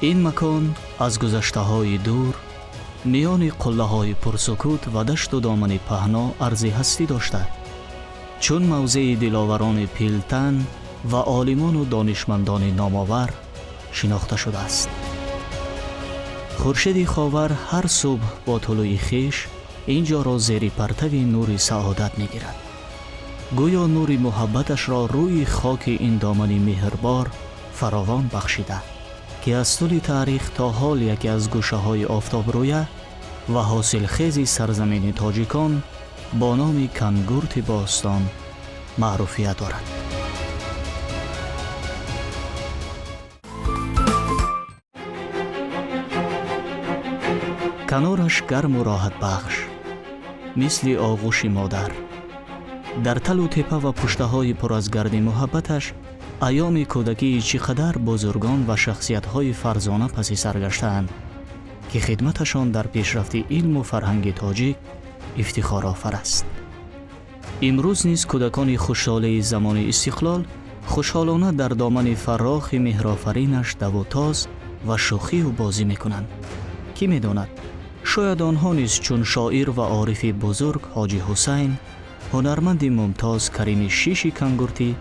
این مکان از گذشته‌های دور میان قله‌های پرسکوت و دشت و دامن پهنا عرضی هستی داشته، چون موضع دلاوران پیلتن و عالمان و دانشمندان نامآور شناخته شده است. خورشید خاور هر صبح با طلوع خویش اینجا را زیر پرتو نور سعادت می‌گیرد. گویا نور محبتش را روی خاک این دامن مهربار فراوان بخشیده که از طول تاریخ تا حال یکی از گوشه‌های آفتاب رویه و حاصل خیز سرزمین تاجیکان با نام کنگورت باستان معروفیت دارد. کنارش گرم و راحت بخش مثل آغوش مادر. در تل و تپه و پشته های پر از گرد محبتش ایام کودکی چقدر بزرگان و شخصیت های فرزانه پسی سرگشتند که خدمتشان در پیشرفت علم و فرهنگ تاجیک افتخار آفر است. امروز نیز کودکان خوشحاله زمان استقلال خوشحالانه در دامن فراخ مهرآفرینش دو و تاز و شوخی و بازی میکنند. کی میداند شاید آنها نیز چون شاعر و عارف بزرگ حاجی حسین، هنرمند ممتاز کریم شیش کنگورتی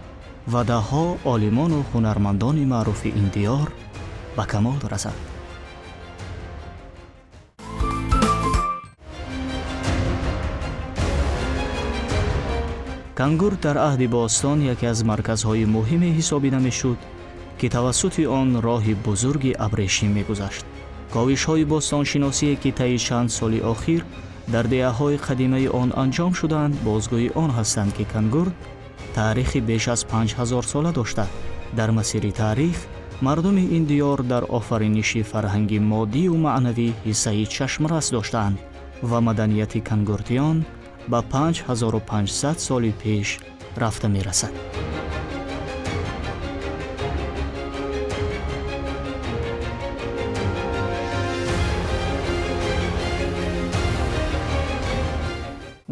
و ده‌ها عالمان و هنرمندان معروف این دیار به کمال رسند. کنگورت در عهد باستان یکی از مرکزهای مهم حسابیده میشد که توسط آن راه بزرگ ابریشم میگذشت. کاوش‌های باستانشناسی که طی چند سال اخیر در دهه‌های قدیمی آن انجام شدند بازگوی آن هستند که کنگورت تاریخ بیش از 5000 ساله داشته. در مسیر تاریخ مردم این دیار در آفرینش فرهنگ مادی و معنوی حصه چشمرس داشتند و مدنیت کنگورتیان به 5500 سال پیش رفته می رسد.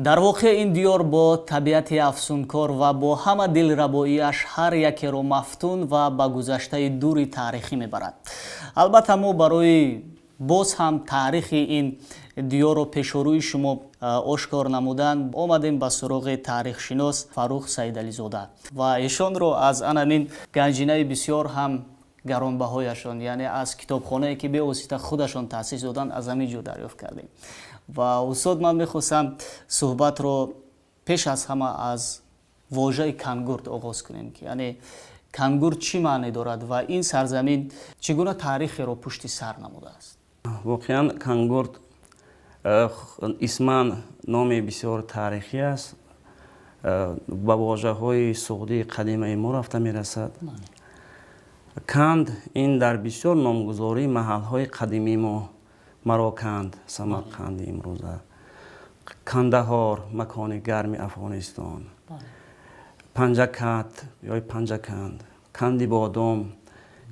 در واقع این دیار با طبیعت افسونکار و با همه دلربایی‌اش هر یکی را مفتون و به گذشته دوری تاریخی میبرد. البته ما برای باز هم تاریخ این دیار رو پیش روی شما آشکار نمودن آمدیم به سراغ تاریخ شناس فروخ سیدعلی زاده و ایشان رو از همین گنجینه بسیار هم گرانبهایشان، یعنی از کتابخانه‌ای که به واسطه خودشان تأسیس دادن، از همین جو دریافت کردیم. و استاد من میخواستم صحبت رو پیش از همه از واژه کنگورت آغاز کنیم که یعنی کنگورت چی معنی دارد و این سرزمین چگونه تاریخی رو پشت سر نموده است. واقعا کنگورت اسم نام بسیار تاریخی است، با واژه های سعودی قدیمی ما رفته میرسد. کند این در بسیار نامگذاری محل های قدیمی ما، مراکند، سمرقند امروزه، کندهار مکان گرم افغانستان، پنجکت یا پنجکند، کندی بادام،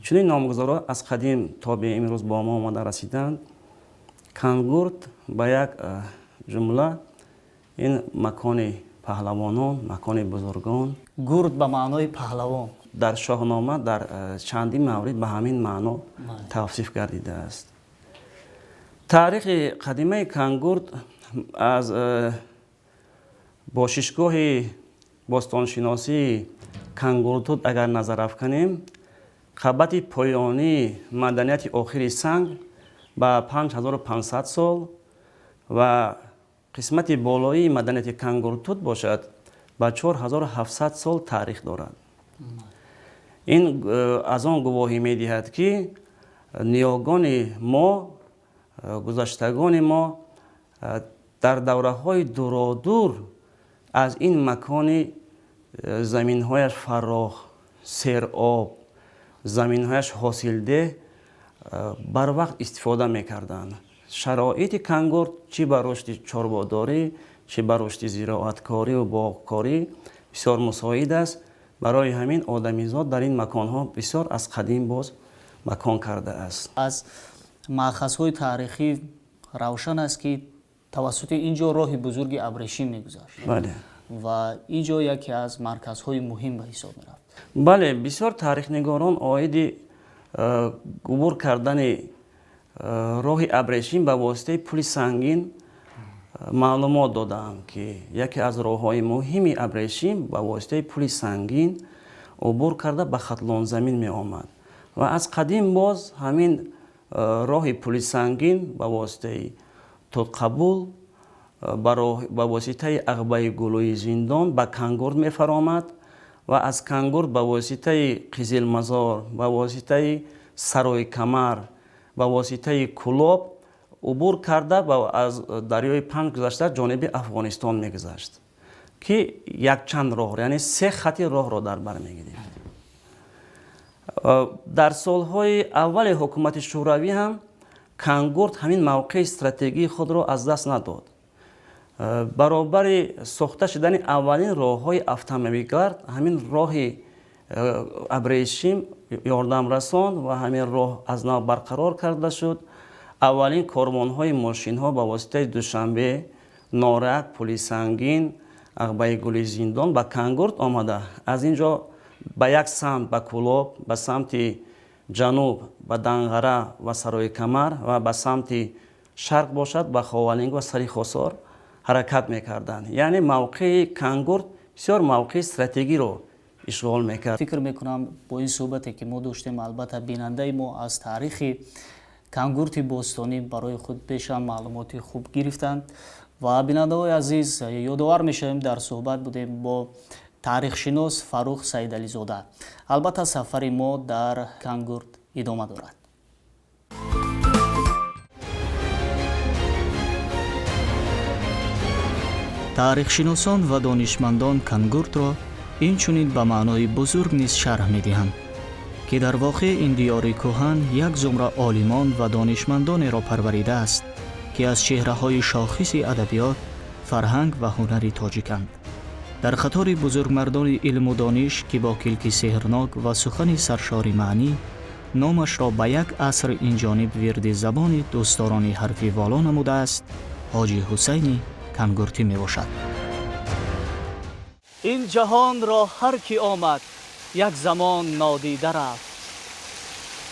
چنین نامگذارها از قدیم تا به امروز با ما آمده رسیدند. کنگورت به یک جمله این مکان پهلوانان، مکان بزرگان. گورد به معنای پهلوان در شاهنامه در چندین مورد به همین معنا توصیف گردیده است. تاریخ قدیمی کنگورت از باششگاه باستانشناسی کنگورتوت اگر نظر افکنیم، قبط پایانی مدنیت آخر سنگ با 5500 سال و قسمت بالایی مدنیت کنگورتوت باشد با 4700 سال تاریخ دارد. این از آن گواهی می دهد که نیاگان ما، گذشتگان ما در دوره های دورادور از این مکان زمین هایش فراخ، سیرآب، زمین هایش حاصلده بر وقت استفاده میکردند. شرایط کنگورت چی بر رشد چارباداری، چی بر رشد زراعتکاری و باغکاری بسیار مساعد است. برای همین آدمیزاد در این مکان ها بسیار از قدیم باز مکان کرده است. از مأخذهای تاریخی روشن است که توسط اینجا راه بزرگ ابریشم میگذشت. بله. و اینجا یکی از مرکزهای مهم به حساب میرفت. بله، بسیار تاریخ نگاران عاید عبور کردن راه ابریشم با واسطه پل سنگین معلومات دادم که یکی از راه‌های مهم ابریشم با واسطه پل سنگین عبور کرده به خطلان زمین می آمد و از قدیم باز همین راه پل سنگین با واسطه توتقبول با واسطه عقبه گلوی زندان به کانگورد می فرامد و از کانگورد با واسطه قزل مزار با واسطه سرای کمر با واسطه کلوب عبور کرده و از دریای پنج گذشته جانب افغانستان میگذشت که یک چند راه یعنی 3 خط راه را در بر میگیرد. در سالهای اول حکومت شوروی هم کانگورد همین موقع استراتژی خود را از دست نداد. برابر ساخته شدن اولین راه‌های اتومبیلگرد همین راه ابریشم یاردم رساند و همین راه از نو برقرار کرده شد. اولین کاروان‌های ماشین‌ها با واسطه دوشنبه، نارک، پل سنگین، عقبه گل زندان به کانگورد آمده. از اینجا به یک سمت به کلوب، به سمت جنوب به دنغره و سرای کمر و به سمت شرق باشد به خاولینگ و سری خسار حرکت میکردند. یعنی موقع کانگورد بسیار موقع استراتژی رو اشغال میکرد. فکر میکنم با این صحبتی که ما داشتیم البته بیننده ما از تاریخ کانگورد باستانی برای خود بیشتر معلومات خوب گرفتند و بیننده های عزیز یادآور میشیم در صحبت بودیم با تاریخ شناس فروخ سیدعلی زاده. البته سفر ما در کانگورد ادامه دارد. تاریخ شناسان و دانشمندان کانگورد را اینچنین به معنای بزرگ نیز شرح می‌دهند که در واقع این دیار کهن یک زمره عالمان و دانشمندان را پروریده است که از چهره‌های شاخص ادبیات، فرهنگ و هنر تاجیکند. در خطار بزرگمردان علم و دانش که با کلک سحرناک و سخن سرشار معنی نامش را به یک عصر این جانب ورد زبان دوستداران حرفی والا نموده است، حاجی حسین کانگورتی می باشد. این جهان را هر کی آمد یک زمان نادیده رفت،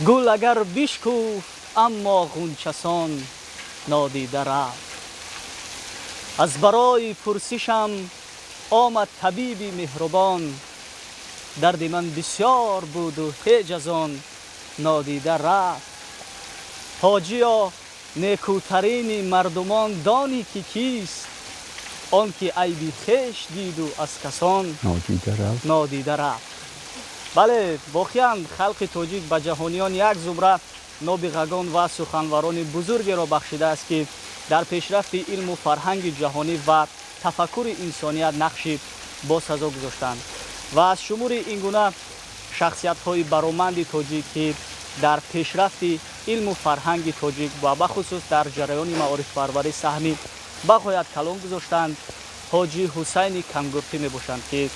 گل اگر بشکوفت اما غنچسان نادیده رفت. از برای پرسشم آمد طبیبی مهربان، درد من بسیار بود و هیچ از آن نادیده رفت. حاجیا نیکوترین مردمان دانی که کیست، آن که عیبی خویش دید و از کسان نادیده رفت. بله، واقعا خلق تاجیک به جهانیان یک زمره نابغگان و سخنوران بزرگی را بخشیده است که در پیشرفت علم و فرهنگ جهانی و تفکر انسانیت نقشی باسزا گذاشتند و از شمور این گونه شخصیت‌های برآمند تاجیک که در پیشرفت علم و فرهنگ تاجیک و بخصوص در جریان معارف پروری سهمی بغایت کلان گذاشتند، حاجی حسین کانگورتی میباشند که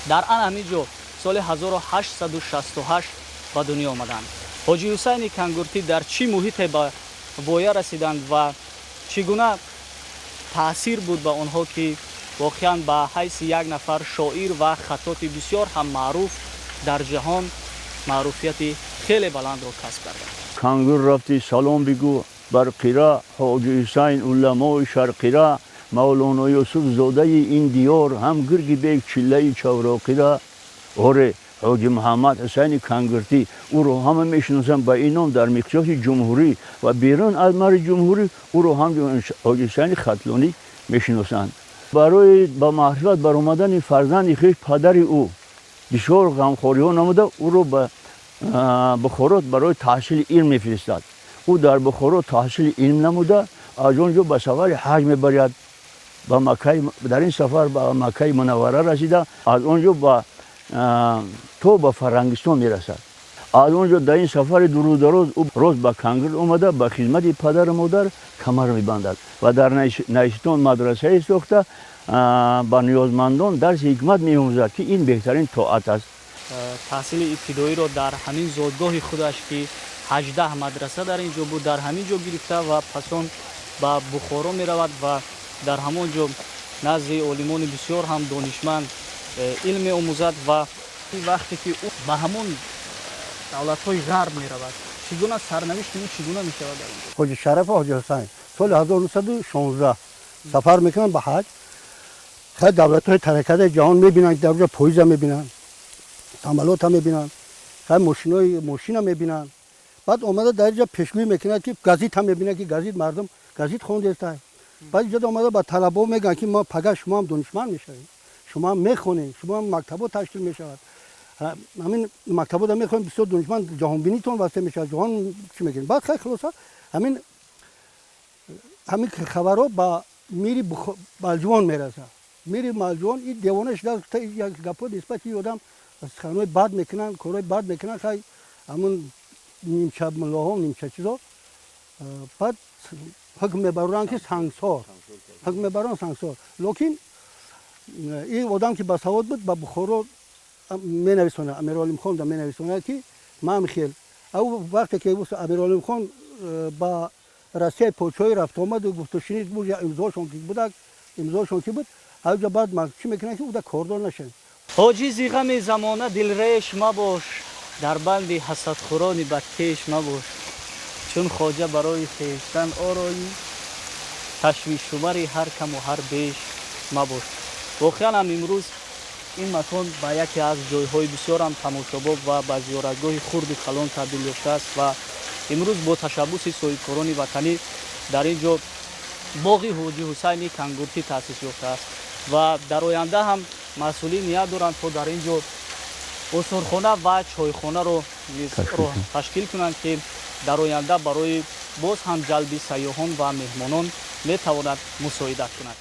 در همینجا سال 1868 به دنیا آمدند. حاجی حسین کانگورتی در چی محیط به وایه رسیدند و چگونه تأثیر بود به آنها که واقعا به حیث یک نفر شاعر و خطاط بسیار هم معروف در جهان معروفیت خیلی بلند را کسب کردند. کانگور رفتی سلام بگو بر قیره، حاجی حسین علمای شرقیره، مولانا یوسف زاده این دیار، هم گرگی بیگ چله چوراقیره. آره، حاجی محمد حسین کانگورتی او رو همه میشناسن با این نام در مقیاس جمهوری و بیرون از مر جمهوری او رو هم حاجی حسین خطلانی میشناسند. برای با معرفت بر آمدن فرزند خویش پدر او بسیار غمخواری ها نموده، او رو به بخارات برای تحصیل علم میفرستاد. او در بخارات تحصیل علم نموده، از اونجا به سفر حج میبرد به مکه. در این سفر به مکه منوره رسیده، از اونجا تو به فرنگستان میرسد. از اونجا در این سفر دراز او روز به کانگورد اومده، به خدمت پدر و مادر کمر میبندد و در نیستان مدرسه ساخته با نیازمندان درس حکمت می‌آموزد که این بهترین طاعت است. تحصیل ابتدایی را در همین زادگاه خودش که 18 مدرسه در اینجا بود در همین جا گرفته و پسان به بخارا می رود و در همونجا نزد عالمان بسیار هم دانشمند علم آموزد و وقتی که او به همون давлатҳои ғарб меравад. Чигуна сарнавишт ин чигуна мешавад дар инҷо? حاجی شرف و حاجی حسین سال 1916 سفر میکنن به حج. خیلی دولت‌های ترکت جهان میبینن که در اونجا پویز میبینن، سامالوت هم میبینن، خیلی ماشین هم میبینن. بعد اومده در اینجا پیشگویی میکنن که گازیت هم میبینن که گازیت مردم گازیت خونده است. بعد اینجا اومده با طلبا میگن که ما پگاه شما هم دانشمند میشوید، شما هم میخونید، شما هم مکتبا تشکیل میشود. همین مکتبا دا میخونید بسیار دانشمند جهان بینیتون واسه میشه، جهان چی میگن. بعد خیلی خلاصه همین خبرها با میری بالجوان میرسه. میری مالجوان این دیوانش دست یک گپو نسبت یادم از خانوی باد میکنن، کارهای باد میکنن، خیلی همون نیمچه ملاها و نیمچه چیزا. بعد حکم میبرن که سنگسار، حکم میبرن سنگسار. لیکن این آدم که بسواد بود با بخارا مینویسونه، امیرعلی خان دا مینویسونه که ما میخیل. او وقتی که امیرعلی خان با راسته پوچوی رفت آمد و گفت شنید بود یا امضاشون که بود. اوجا بعد ما چی میکنن که او دا کاردار نشن. حاجی غم زمانه دلریش مباش، در بند حسدخوران بدکش مباش. چون خواجه برای خویشتن آرایی، تشویش شماری هر کم و هر بیش مباش. واقعا هم امروز این مکان با یکی از جایهای بسیار هم تماشاباب و با زیارتگاه خرد کلان تبدیل یافته است و امروز با تشبث صاحبکاران وطنی در اینجا باغ حاجی حسین کنگورتی تأسیس یافته است و در آینده هم مسئولین نیت دارند تا در اینجا آثارخانه و چایخانه رو تشکیل کنند که در آینده برای باز هم جلب سیاحان و مهمانان میتواند مساعدت کند.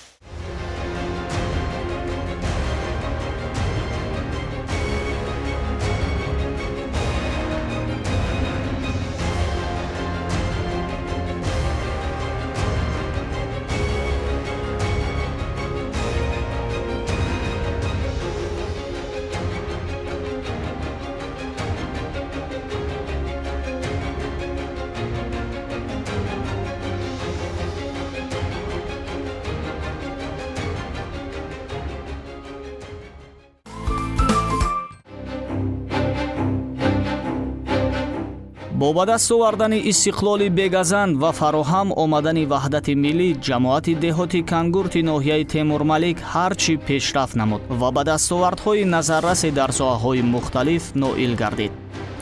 با به دست آوردن استقلال بگزند و فراهم آمدن وحدت ملی، جماعت دهاتی کنگورت ناحیه تیمورملک هرچی پیشرفت نمود و به دستاوردهای نظررس در ساحه‌های مختلف نائل گردید.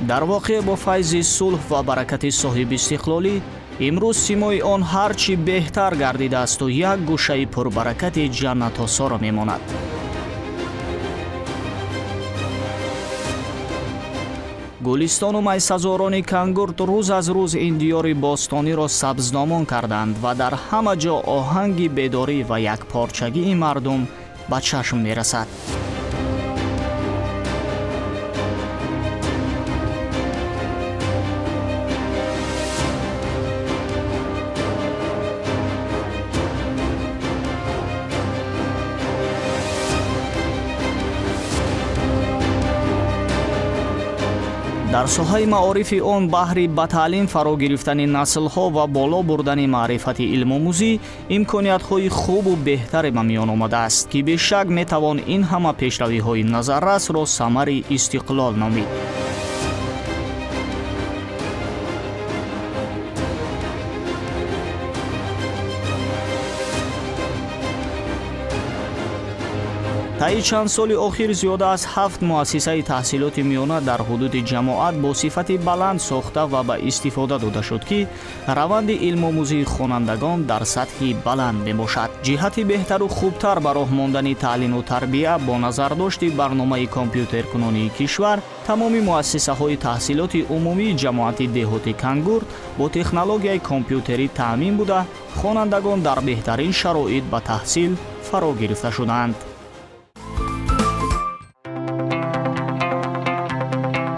در واقع با فیض صلح و برکت صاحب استقلالی امروز سیمای آن هرچی بهتر گردیده است و یک گوشه پربرکت جنت آسا را میماند. گلستان و میسزاران کنگورت روز از روز این دیار باستانی را سبزنامان کردند و در همه جا آهنگ بیداری و یک پارچگی مردم به چشم می رسد. در ساحه معارف آن بهر به تعلیم فرا گرفتن نسل‌ها و بالا بردن معرفت علم آموزی امکانیت‌های خوب و بهتر به میان آمده است که به شک می‌توان این همه پیشروی‌های نظررس را ثمر استقلال نامید. طی چند سال اخیر زیاده از 7 مؤسسه تحصیلات میانه در حدود جماعت با صفت بلند ساخته و به استفاده داده شد که روند علم آموزی خوانندگان در سطح بلند میباشد. جهت بهتر و خوبتر به راه ماندن تعلیم و تربیت با نظر داشت برنامه کامپیوتر کنونی کشور، تمام مؤسسه های تحصیلات عمومی جماعت دهات کنگورت با تکنولوژی کامپیوتری تامین بوده خوانندگان در بهترین شرایط به تحصیل فرا گرفته شدند.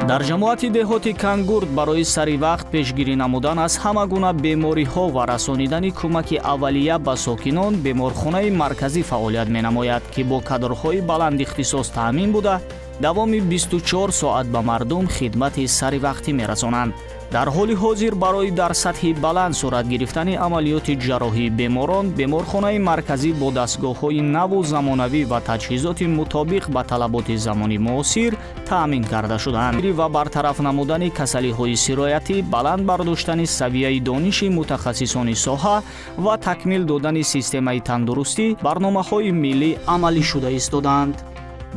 در جماعت دهات کنگورت برای سری وقت پیشگیری نمودن از همه گونه بیماری‌ها و رسانیدن کمک اولیه به ساکنان بیمارخانه مرکزی فعالیت می‌نماید که با کادرهای بلند اختصاص تامین بوده دوام 24 ساعت به مردم خدمت سری وقتی می‌رسانند. дар ҳоли ҳозир барои дар сатҳи баланд сурат гирифтани амалиёти ҷарроҳии беморон беморхонаи марказӣ бо дастгоҳҳои наву замонавӣ ва таҷҳизоти мутобиқ ба талаботи замони муосир таъмин карда шудаанд ва бартараф намудани касалиҳои сироятӣ, баланд бардоштани савияи дониши мутахассисони соҳа ва такмил додани системаи тандурустӣ барномаҳои миллӣ амалӣ шуда истоданд.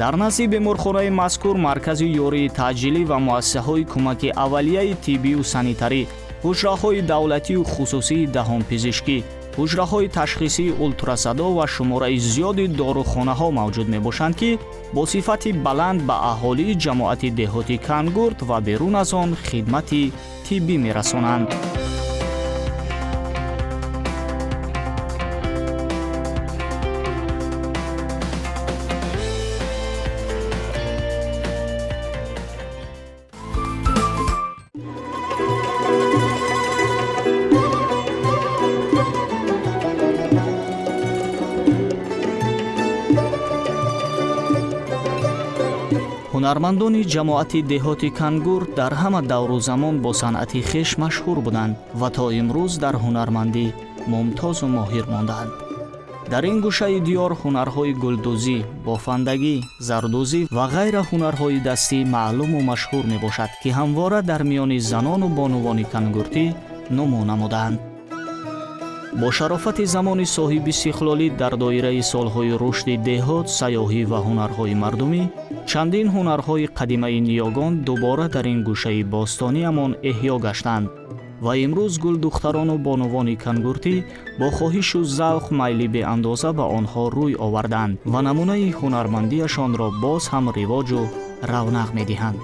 дар назди беморхонаи мазкур маркази ёрии таъҷилӣ ва муассисаҳои кӯмаки аввалияи тиббию санитарӣ, ҳуҷраҳои давлатию хусусии даҳонпизишкӣ, ҳуҷраҳои ташхисии ултрасадо ва шумораи зиёди дорухонаҳо мавҷуд мебошанд, ки бо сифати баланд ба аҳолии ҷамоати деҳоти Кангурт ва берун аз он хидмати тиббӣ мерасонанд. ҳунармандони ҷамоати деҳоти Кангурт дар ҳама давру замон бо санъати хеш машҳур буданд ва то имрӯз дар ҳунармандӣ мумтозу моҳир мондаанд. дар ин гӯшаи диёр ҳунарҳои гулдӯзӣ, бофандагӣ, зардӯзӣ ва ғайра ҳунарҳои дастӣ маълуму машҳур мебошад, ки ҳамвора дар миёни занону бонувони кангуртӣ нумӯ намудаанд. бо шарофати замони соҳиби истиқлолӣ дар доираи солҳои рушди деҳот, сайёҳӣ ва ҳунарҳои мардумӣ, чандин ҳунарҳои қадимаи ниёгон дубора дар ин гӯшаи бостониамон эҳьё гаштанд ва имрӯз гулдухтарону бонувони кангуртӣ бо хоҳишу завқ майли беандоза ба онҳо рӯй оварданд ва намунаи ҳунармандиашонро боз ҳам ривоҷу равнақ медиҳанд.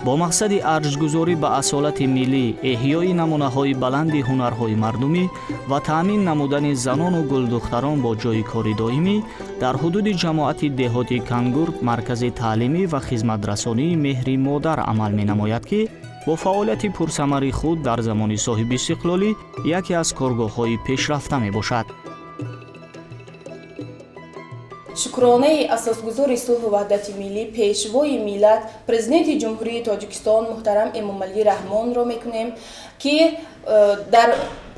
бо мақсади арзгузорӣ ба асолати миллӣ, эҳьёи намунаҳои баланди ҳунарҳои мардумӣ ва таъмин намудани занону гулдухтарон бо ҷойи кори доимӣ, дар ҳудуди ҷамоати деҳоти Кангурт маркази таълимӣ ва хизматрасонии меҳри модар амал менамояд, ки бо фаъолияти пурсамари худ дар замони соҳиби истиқлолӣ яке аз коргоҳҳои пешрафта мебошад. шукронаи асосгузори сулҳу ваҳдати миллӣ, пешвои миллат, президенти ҷумҳурии Тоҷикистон муҳтарам Эмомалӣ Раҳмонро мекунем, ки дар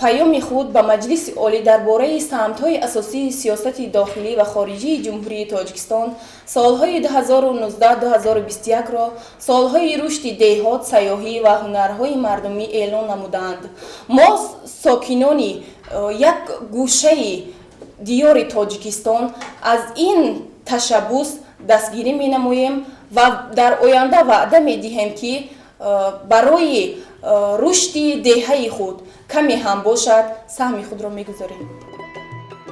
паёми худ ба Маҷлиси олӣ дар бораи самтҳои асосии сиёсати дохилӣ ва хориҷии ҷумҳурии Тоҷикистон солҳои 2019-2021-ро солҳои рушди деҳот, сайёҳӣ ва ҳунарҳои мардумӣ эълон намуданд. мо сокинони як гӯшаи диёри Тоҷикистон аз ин ташаббус дастгирӣ менамоем ва дар оянда ваъда медиҳем, ки барои рушди деҳаи худ каме ҳам бошад саҳми худро мегузорем.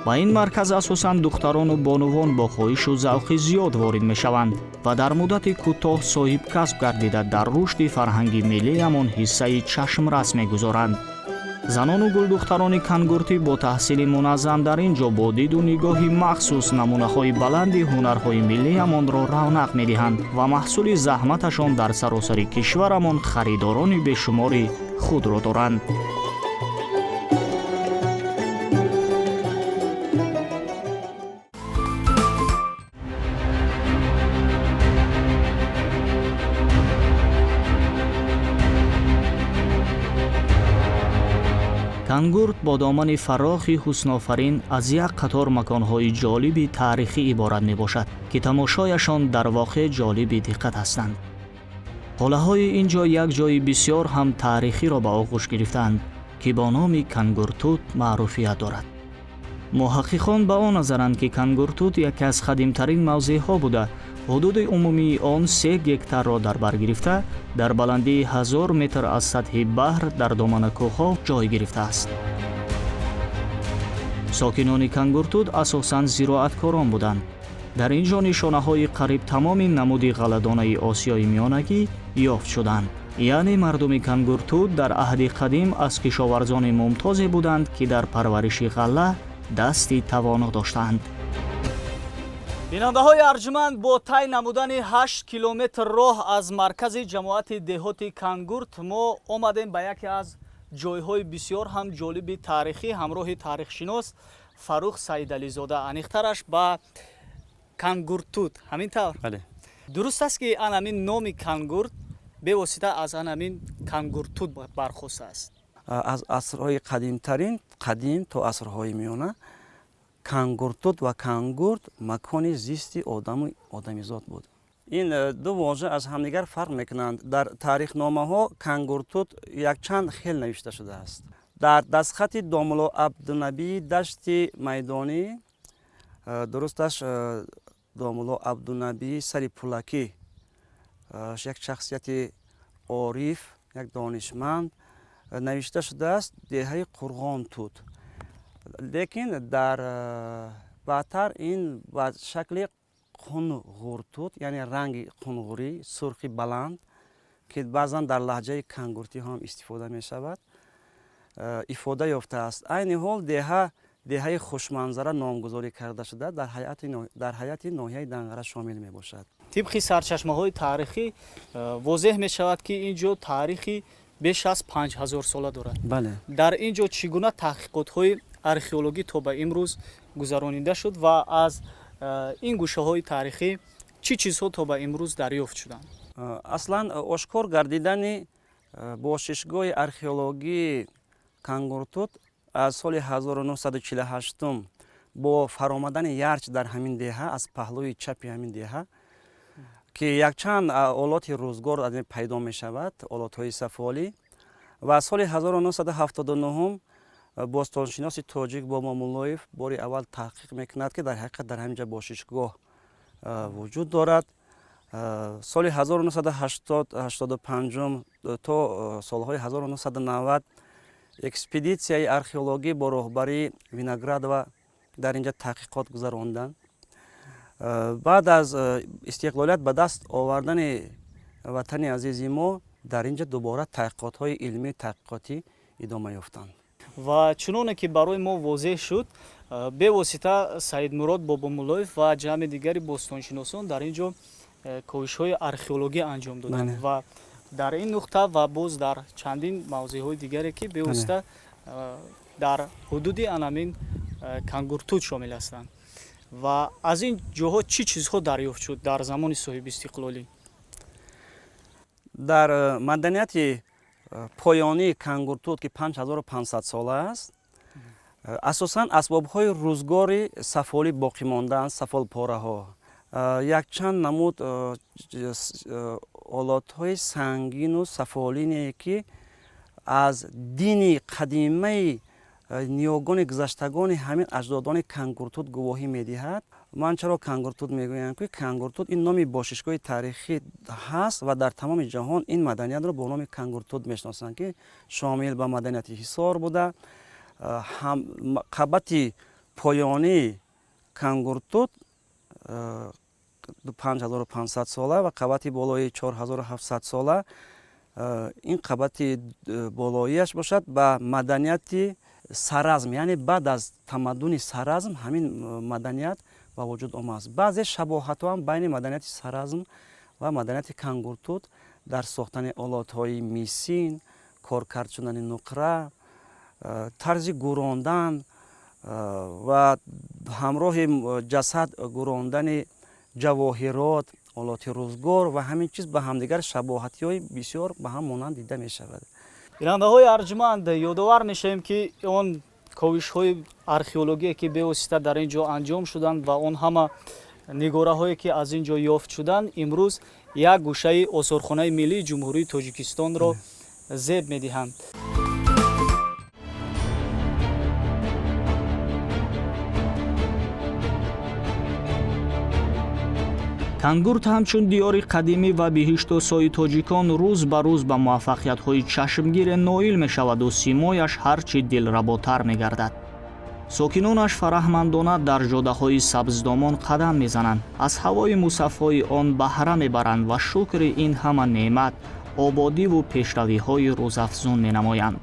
ба ин марказ асосан духтарону бонувон бо хоҳишу завқи зиёд ворид мешаванд ва дар муддати кӯтоҳ соҳибкасб гардида дар рушди фарҳанги миллиамон ҳиссаи чашмрас мегузоранд. занону гулдухтарони кангуртӣ бо таҳсили муназзам дар ин ҷо бо диду нигоҳи махсус намунаҳои баланди ҳунарҳои миллиамонро равнақ медиҳанд ва маҳсули заҳматашон дар саросари кишварамон харидорони бешумори худро доранд. кангурт бо домани фарохи ҳуснофарин аз як қатор маконҳои ҷолиби таърихӣ иборат мебошад, ки тамошояшон дар воқеъ ҷолиби диққат ҳастанд. ҳолаҳои ин ҷо як ҷои бисёр ҳам таърихиро ба оғӯш гирифтанд, ки бо номи Кангуртут маъруфият дорад. муҳаққиқон ба он назаранд, ки Кангуртут яке аз қадимтарин мавзеъҳо буда, ҳудуди умумии он 3 гектарро дар бар гирифта, дар баландии 1000 метр аз сатҳи баҳр дар домана кӯҳҳо ҷой гирифтааст. сокинони Кангуртут асосан зироаткорон буданд. дар ин ҷо нишонаҳои қариб тамоми намуди ғалладонаи Осиёи Миёнагӣ ёфт шуданд. яъне мардуми Кангуртут дар аҳди қадим аз кишоварзони мумтозе буданд, ки дар парвариши ғалла дасти тавоно доштанд. бинандаҳои арҷуманд, бо тай намудани 8 километр роҳ аз маркази ҷамоати деҳоти Кангурт мо омадем ба яке аз ҷойҳои бисёр ҳам ҷолиби таърихӣ ҳамроҳи таърихшинос Фарух Саидализода, аниқтараш ба Кангуртут. ҳамин тавр? бале. дуруст аст, ки ан ҳамин номи Кангурт бевосита аз анамин кангуртут бархост аст. аз асрҳои қадим то асрҳои миёна кангуртут ва кангурт макони зисти одаму одамизод буд. ин ду воҷа аз ҳамдигар фарқ мекунанд. дар таърихномаҳо кангуртут якчанд хел навишта шудааст. дар дастхати домуло абдунабии дашти майдонӣ, дурусташ домуло абдунабии сари пулакӣ, як шахсияти ориф, як донишманд, навишта шудааст деҳаи Қурғонтут. лекин дар баъдтар ин ба шакли қунғуртут, яъне ранги қунғурӣ, сурхи баланд, ки баъзан дар лаҳҷаи кангуртӣ ҳам истифода мешавад, ифода ёфтааст. айни ҳол деҳаи хушманзара номгузорӣ карда шуда дар ҳайати ноҳияи Данғара шомил мебошад. тибқи сарчашмаҳои таърихӣ возеҳ мешавад ки ин ҷо таърихи беш аз 5000 сола дорад. Бале. дар ин ҷо чӣ гуна таҳқиқотҳои археологӣ то ба имрӯз гузаронида шуд ва аз ин гӯшаҳои таърихӣ чӣ чизҳо то ба имрӯз дарёфт шуданд? аслан ошкор гардидани бошишгоҳи археологии Кангуртут аз соли 1948 бо фаромадани ярч дар ҳамин деҳа, аз паҳлӯи чапи ҳамин деҳа, ки якчанд олоти рӯзгор аз ин пайдо мешавад, олотҳои сафолӣ, ва соли 1979 бостоншиноси тоҷик Бомо Муллоев бори аввал таҳқиқ мекунад, ки дар ҳақиқат дар ҳамин ҷо бошишгоҳ вуҷуд дорад. соли 1985 то солҳои 1990 экспедитсияи археологӣ бо роҳбарии Виноградова дар ин ҷо таҳқиқот гузаронданд. баъд аз истиқлолият ба даст овардани ватани азизи мо дар ин ҷо дубора таҳқиқотҳои илмию таҳқиқотӣ идома ёфтанд. ва чуноне ки барои мо возеҳ шуд, бевосита Саидмурод Бобомуллоев ва ҷамъи дигари бостоншиносон дар ин ҷо коҳишҳои археологӣ анҷом доданд ва дар ин нуқта ва боз дар чандин мавзеъҳои дигаре ки бевосита дар ҳудуди анамин Кангуртут шомил ҳастанд. ва аз ин ҷоҳо чӣ чизҳо дарёфт шуд дар замони соҳибистиқлолӣ? дар маданияти поёнии Кангуртут ки 5500 сола аст, асосан асбобҳои рӯзгори сафолӣ боқӣ мондаанд, сафолпораҳо, якчанд намуд олотҳои сангину сафолине ки аз дини қадимаи ниёгони гузаштагони ҳамин аҷдодони Кангуртут гувоҳӣ медиҳад. ман чаро Кангуртут мегӯям, ки Кангуртут ин номи бошишгоҳи таърихӣ ҳаст ва дар тамоми ҷаҳон ин маданиятро бо номи Кангуртут мешиносанд, ки шомил ба маданияти Ҳисор буда. қабати поёнии Кангуртут 5500 сола ва қабати болои 4700 сола, ин қабати болоияш бошад ба маданияти Саразм, яъне баъд аз тамаддуни Саразм ҳамин маданият ба вуҷуд омадааст. баъзе шабоҳатҳо ҳам байни маданияти Саразм ва маданияти Кангуртут дар сохтани олотҳои мисин, кор кардшудани нуқра, тарзи гӯрондан ва ҳамроҳи ҷасад гӯрондани ҷавоҳирот, олоти рӯзгор ва ҳамин чиз ба ҳамдигар шабоҳатиҳои бисёр ба ҳам монанд дида мешавад. бинандаҳои арҷуманд, ёдовар мешавем, ки он коҳишҳои археологие ки бевосита дар ин ҷо анҷом шуданд ва он ҳама нигораҳое ки аз ин ҷо ёфт шуданд, имрӯз як гӯшаи осорхонаи миллии ҷумҳурии Тоҷикистонро зеб медиҳанд. Кангурт ҳамчун диёри қадимӣ ва биҳиштосои тоҷикон рӯз ба рӯз ба муваффақиятҳои чашмгир ноил мешаваду симояш ҳарчи дилработар мегардад. сокинонаш фараҳмандона дар ҷодаҳои сабздомон қадам мезананд, аз ҳавои мусаффои он баҳра мебаранд ва шукри ин ҳама неъмат, ободиву пешравиҳои рӯзафзун менамоянд.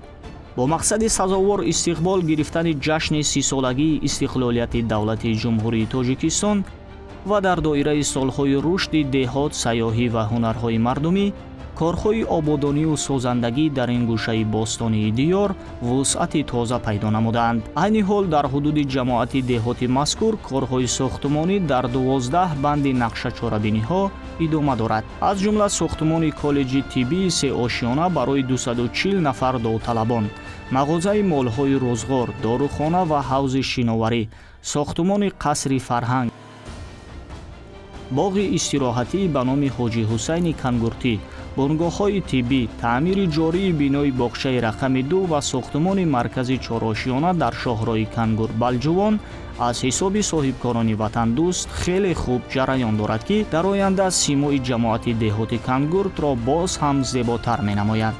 бо мақсади сазовор истиқбол гирифтани ҷашни 30-солагии истиқлолияти давлати ҷумҳурии Тоҷикистон ва дар доираи солҳои рушди деҳот, сайёҳӣ ва ҳунарҳои мардумӣ, корҳои ободонию созандагӣ дар ин гӯшаи бостонии диёр вусъати тоза пайдо намуданд. айни ҳол дар ҳудуди ҷамоати деҳоти мазкур корҳои сохтумонӣ дар 12 банди нақшачорабиниҳо идома дорад. аз ҷумла сохтумони коллеҷи тиббии сеошиёна барои 240 нафар довталабон, мағозаи молҳои рӯзғор, дорухона ва ҳавзи шиноварӣ, сохтумони қасри фарҳанг, боғи истироҳатӣ ба номи ҳоҷӣ Ҳусайни Кангуртӣ, бонгоҳҳои тиббӣ, таъмири ҷории бинои боғчаи рақами 2 ва сохтумони маркази чорошиёна дар шоҳрои Кангурт Балҷувон аз ҳисоби соҳибкорони ватандӯст хеле хуб ҷараён дорад, ки дар оянда симои ҷамоати деҳоти Кангуртро боз ҳам зеботар менамояд.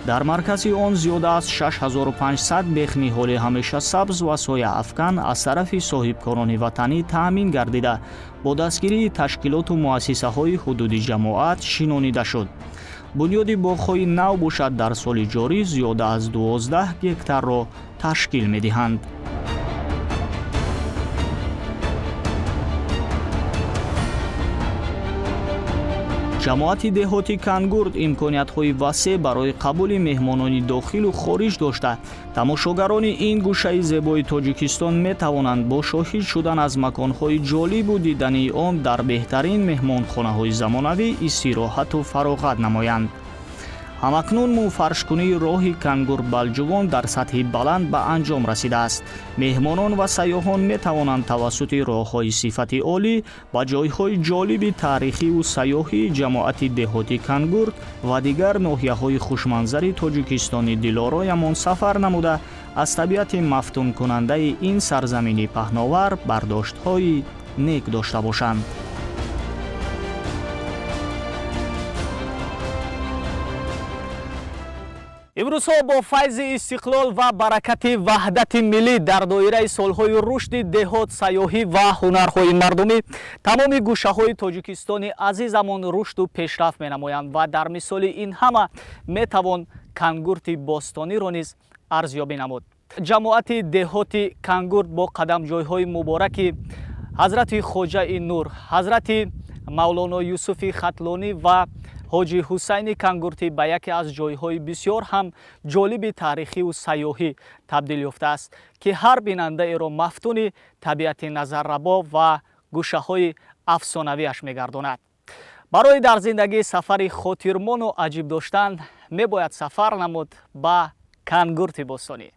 дар маркази он зиёда аз 6500 бехниҳоли ҳамешасабз ва сояафкан аз тарафи соҳибкорони ватанӣ таъмин гардида бо дастгирии ташкилоту муассисаҳои ҳудуди ҷамоат шинонида шуд. бунёди боғҳои нав бошад дар соли ҷорӣ зиёда аз 12 гектарро ташкил медиҳанд. ҷамоати деҳоти Кангурт имкониятҳои васеъ барои қабули меҳмонони дохилу хориҷ дошта, тамошогарони ин гӯшаи зебои Тоҷикистон метавонанд бо шоҳид шудан аз маконҳои ҷолибу дидании он дар беҳтарин меҳмонхонаҳои замонавӣ истироҳату фароғат намоянд. ҳамакнун муфаршкунии роҳи Кангурт Балҷувон дар сатҳи баланд ба анҷом расидааст. меҳмонон ва сайёҳон метавонанд тавассути роҳҳои сифати олӣ ба ҷойҳои ҷолиби таърихиву сайёҳии ҷамоати деҳоти Кангурт ва дигар ноҳияҳои хушманзари Тоҷикистони дилороямон сафар намуда аз табиати мафтункунандаи ин сарзамини паҳновар бардоштҳои нек дошта бошанд. имрӯзҳо бо файзи истиқлол ва баракати ваҳдати миллӣ дар доираи солҳои рушди деҳот, сайёҳӣ ва ҳунарҳои мардумӣ тамоми гӯшаҳои Тоҷикистони азизамон рушду пешрафт менамоянд ва дар мисоли ин ҳама метавон Кангурти бостониро низ арзёбӣ намуд. ҷамоати деҳоти Кангурт бо қадамҷойҳои мубораки ҳазрати Хоҷаи Нур, ҳазрати Мавлоно Юсуфи Хатлонӣ ва ҳоҷӣ Ҳусайни Кангуртӣ ба яке аз ҷойҳои бисёр ҳам ҷолиби таърихиву сайёҳӣ табдил ёфтааст, ки ҳар бинандаеро мафтуни табиати назаррабо ва гӯшаҳои афсонавиаш мегардонад. барои дар зиндагӣ сафари хотирмону аҷиб доштан мебояд сафар намуд ба Кангурти бостонӣ.